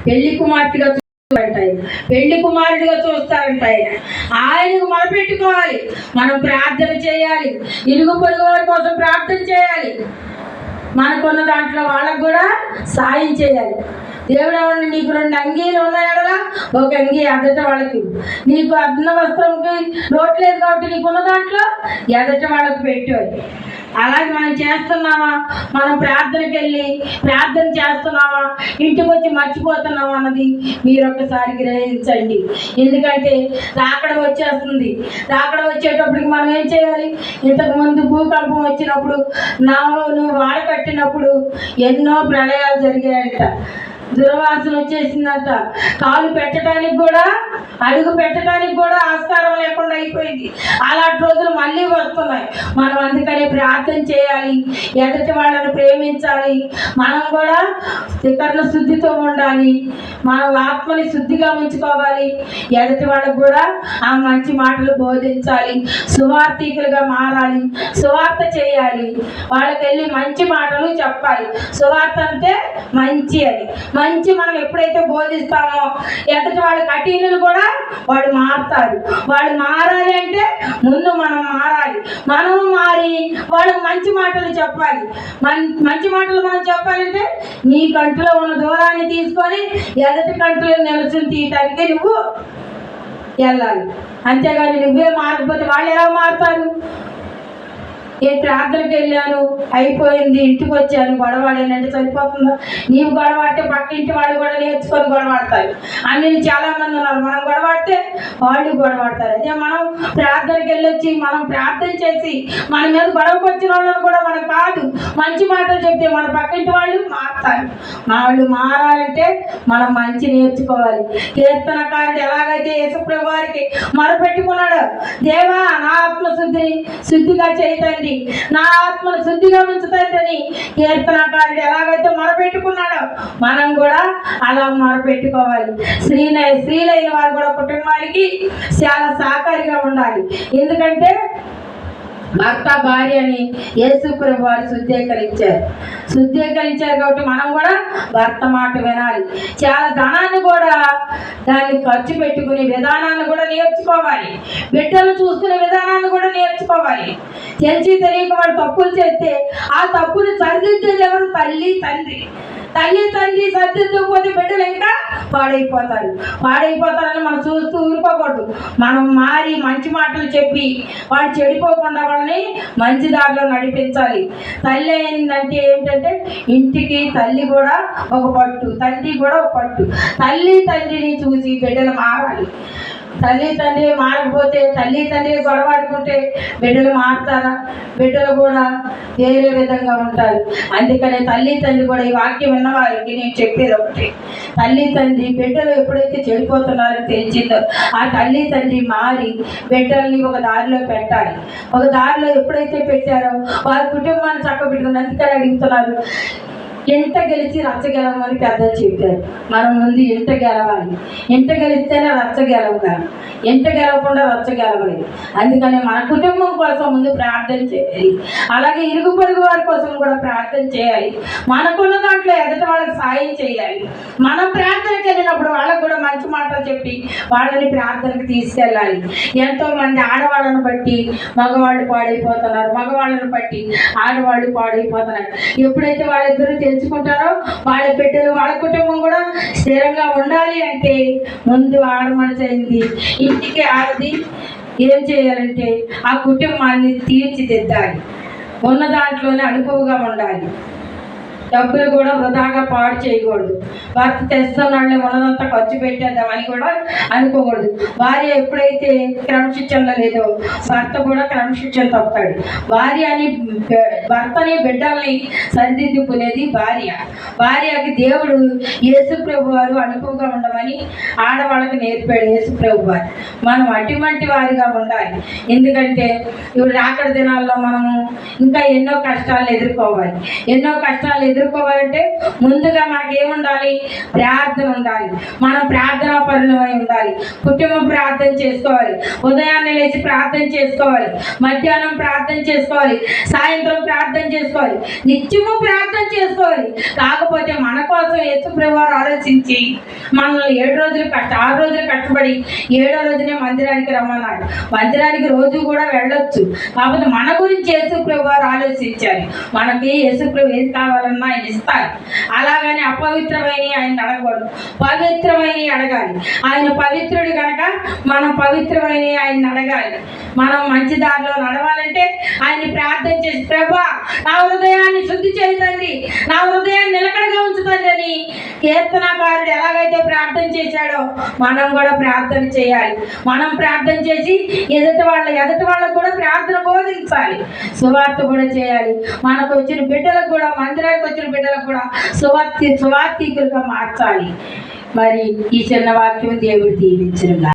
పెళ్లి కుమార్తెగా చూస్తారంట, పెళ్లి కుమారుడిగా చూస్తారంట. ఆయనకు మొదలుపెట్టుకోవాలి, మనం ప్రార్థన చేయాలి, ఇరుగు పొరుగు వారి కోసం ప్రార్థన చేయాలి, మనకున్న దాంట్లో వాళ్ళకు కూడా సాయం చేయాలి. దేవుడు ఎవరిని నీకు 2 అంగీలు ఉన్నాయడలా, ఒక అంగీ ఎదట వాళ్ళకి, నీకు అన్న వస్త్రంకి లోటు లేదు కాబట్టి నీకున్న దాంట్లో ఎదట వాళ్ళకి పెట్టాలి. అలాగే మనం చేస్తున్నామా? మనం ప్రార్థనకి వెళ్ళి ప్రార్థన చేస్తున్నామా, ఇంటికి వచ్చి మర్చిపోతున్నామా అన్నది మీరు ఒక్కసారి గ్రహించండి. ఎందుకంటే రాకడ వచ్చేస్తుంది. రాకడ వచ్చేటప్పటికి మనం ఏం చేయాలి? ఇంతకుముందు భూకంపం వచ్చినప్పుడు నావను వాడ కట్టినప్పుడు ఎన్నో ప్రళయాలు జరిగాయంట, దుర్వాసన వచ్చేసిందంట, కాలు పెట్టడానికి కూడా అడుగు పెట్టడానికి కూడా ఆస్కారం లేకుండా అయిపోయింది. అలాంటి రోజులు మళ్ళీ వస్తున్నాయి. మనం అందుకని ప్రార్థన చేయాలి, ఎదుటి వాళ్ళని ప్రేమించాలి, మనం కూడా త్రికరణ శుద్ధితో ఉండాలి, మన ఆత్మని శుద్ధిగా ఉంచుకోవాలి, ఎదుటి వాళ్ళకు కూడా ఆ మంచి మాటలు బోధించాలి, సువార్థికులుగా మారాలి, సువార్త చేయాలి, వాళ్ళకి వెళ్ళి మంచి మాటలు చెప్పాలి. సువార్త అంటే మంచి అని, మంచి మనం ఎప్పుడైతే బోధిస్తామో ఎదుటి వాళ్ళ కఠినలు కూడా వాళ్ళు మారుతారు. వాళ్ళు మారాలి అంటే ముందు మనం మారాలి, మనం మారి వాళ్ళకి మంచి మాటలు చెప్పాలి. మంచి మాటలు మనం చెప్పాలంటే నీ కంటిలో ఉన్న దూరాన్ని తీసుకొని ఎదుటి కంటిలో నిలుచుని తీయటానికి నువ్వు వెళ్ళాలి. అంతేగాని నువ్వే మారకపోతే వాళ్ళు ఎలా మారుతారు? నేను ప్రార్థనకి వెళ్ళాను, అయిపోయింది, ఇంటికి వచ్చాను, గొడవాడేనంటే సరిపోతుందా? నీవు గొడవాడితే పక్క ఇంటి వాళ్ళు కూడా నేర్చుకొని గొడవాడతారు. అన్ని చాలామంది ఉన్నారు, మనం గొడవాడితే వాళ్ళు గొడవాడతారు. అదే మనం ప్రార్థనకి వెళ్ళొచ్చి మనం ప్రార్థన చేసి మన మీద గొడవకు వచ్చిన వాళ్ళని కూడా మనం కాదు మంచి మాటలు చెప్తే మన పక్కింటి వాళ్ళు మారుతారు. వాళ్ళు మారాలంటే మనం మంచి నేర్చుకోవాలి. కీర్తనకారుడు ఎలాగైతే యేసుప్రభు వారికి మొరపెట్టుకున్నాడు, దేవా నా ఆత్మశుద్ధిని శుద్ధిగా చేయతండి, నా ఆత్మను శుద్ధిగా ఉంచుతాడని కీర్తనకారుడు ఎలాగైతే మొరపెట్టుకున్నాడో మనం కూడా అలా మొరపెట్టుకోవాలి. స్త్రీలైన వారు కూడా కుటుంబానికి చాలా సహకారిగా ఉండాలి. ఎందుకంటే భర్త భార్యని యేసుప్రభు వారు శుద్ధీకరించారు కాబట్టి మనం కూడా భర్త మాట వినాలి. చాలా ధనాన్ని కూడా దాన్ని ఖర్చు పెట్టుకునే విధానాన్ని కూడా నేర్చుకోవాలి. బిడ్డలు చూసుకునే విధానాన్ని కూడా నేర్చుకోవాలి. తెలిసి తెలియక వాడు తప్పులు చేస్తే ఆ తప్పుని సరిదిద్దేది ఎవరు? తల్లి తండ్రి సరిదిద్దకపోతే బిడ్డలు ఇంకా పాడైపోతారని మనం చూస్తూ ఊరుకోకూడదు. మనం మారి మంచి మాటలు చెప్పి వాడు చెడిపోకుండా వాళ్ళని మంచి దారిలో నడిపించాలి. తల్లి అయిందంటే ఏంటంటే ఇంటికి తల్లి కూడా ఒక పట్టు, తండ్రి కూడా ఒక పట్టు. తల్లి తండ్రిని చూసి బిడ్డలు మారాలి. తల్లి తండ్రి మారకపోతే, తల్లి తండ్రి గొడవాడుకుంటే బిడ్డలు మారుతారా? బిడ్డలు కూడా వేరే విధంగా ఉంటారు. అందుకనే తల్లి తండ్రి కూడా, ఈ వాక్యం విన్నవారికి నేను చెప్పేది ఒకటి, తల్లి తండ్రి బిడ్డలు ఎప్పుడైతే చెడిపోతున్నారో తెలిసిందో ఆ తల్లి తండ్రి మారి బిడ్డల్ని ఒక దారిలో పెట్టాలి. ఒక దారిలో ఎప్పుడైతే పెట్టారో వారి కుటుంబాన్ని చక్కబెట్టుకుని, అందుకని అడుగుతున్నారు, ఇంట గెలిచి రచ్చ గెలవమని పెద్దలు చెప్పారు. మనం ముందు ఇంట గెలవాలి, ఇంట గెలిస్తేనే రచ్చ గెలవగలం, ఇంట గెలవకుండా రచ్చ గెలవలేదు. అందుకని మన కుటుంబం కోసం ముందు ప్రార్థన చేయాలి, అలాగే ఇరుగు పొరుగు వారి కోసం కూడా ప్రార్థన చేయాలి. మనకున్న దాంట్లో ఎదుటి వాళ్ళకి సాయం చేయాలి. మనం ప్రార్థనకి వెళ్ళినప్పుడు వాళ్ళకు కూడా మంచి మాటలు చెప్పి వాళ్ళని ప్రార్థనకు తీసుకెళ్ళాలి. ఎంతోమంది ఆడవాళ్ళను బట్టి మగవాళ్ళు పాడైపోతున్నారు, మగవాళ్ళను బట్టి ఆడవాళ్ళు పాడైపోతున్నారు. ఎప్పుడైతే వాళ్ళిద్దరూ తెలుసుకుంటారో వాళ్ళ బిడ్డలు వాళ్ళ కుటుంబం కూడా స్థిరంగా ఉండాలి అంటే ముందు ఆడమనసు అయింది, ఇంటికి ఆడది ఏం చేయాలంటే ఆ కుటుంబాన్ని తీర్చిదిద్దాలి, ఉన్న దాంట్లోనే అనుకువగా ఉండాలి. డబ్బులు కూడా వృధాగా పాడు చేయకూడదు. భర్త తెస్తున్నాళ్ళే ఉన్నదంతా ఖర్చు పెట్టేద్దామని కూడా అనుకోకూడదు. భార్య ఎప్పుడైతే క్రమశిక్షణలో లేదో భర్త కూడా క్రమశిక్షణ తప్పుతాడు. భర్తని బిడ్డల్ని సరిదిద్దుకునేది భార్యకి దేవుడు యేసుప్రభు వారు అనుకువగా ఉండమని ఆడవాళ్ళకి నేర్పాడు యేసుప్రభు వారు. మనం అటువంటి వారిగా ఉండాలి. ఎందుకంటే ఇప్పుడు రాకడ దినాల్లో మనము ఇంకా ఎన్నో కష్టాలు ఎదుర్కోవాలి. ఎన్నో కష్టాలు ఎదుర్కోవాలంటే ముందుగా మనకి ఏముండాలి? ప్రార్థన ఉండాలి. మనం ప్రార్థనా పరులమై ఉండాలి. కుటుంబం ప్రార్థన చేసుకోవాలి, ఉదయాన్నే లేచి ప్రార్థన చేసుకోవాలి, మధ్యాహ్నం ప్రార్థన చేసుకోవాలి, సాయంత్రం ప్రార్థన చేసుకోవాలి, నిత్యము ప్రార్థన చేసుకోవాలి. కాకపోతే మన కోసం యేసుప్రభు వారు ఆలోచించి మనల్ని 6 రోజులు కష్టపడి 7వ రోజునే మందిరానికి రమ్మన్నాడు. మందిరానికి రోజు కూడా వెళ్ళొచ్చు, కాకపోతే మన గురించి యేసుప్రభు వారు ఆలోచించారు. మనకి యేసుప్రభు ఏది కావాలన్నా ఆయన ఇస్తారు. అలాగని అపవిత్రమైన ఆయన అడగకూడదు, పవిత్రమైన అడగాలి. ఆయన పవిత్రుడు కనుక మనం పవిత్రమైన ఆయన అడగాలి. మనం మంచి దారిలో నడవాలంటే ఆయన ప్రార్థన చేసి, ప్రభా నా హృదయాన్ని శుద్ధి చేయండి, నా హృదయాన్ని నిలకడగా ఉంచుతండి అని కీర్తనకారుడు ఎలాగైతే ప్రార్థన చేశాడో మనం కూడా ప్రార్థన చేయాలి. మనం ప్రార్థన చేసి ఎదుటి వాళ్ళకు కూడా ప్రార్థన బోధించాలి, సువార్త కూడా చేయాలి. మనకు వచ్చిన బిడ్డలకు కూడా, మందిరానికి వచ్చిన బిడ్డలకు కూడా సువార్థికులుగా మార్చాలి. మరి ఈ చిన్న వాక్యం దేవుడు దీవించుగా.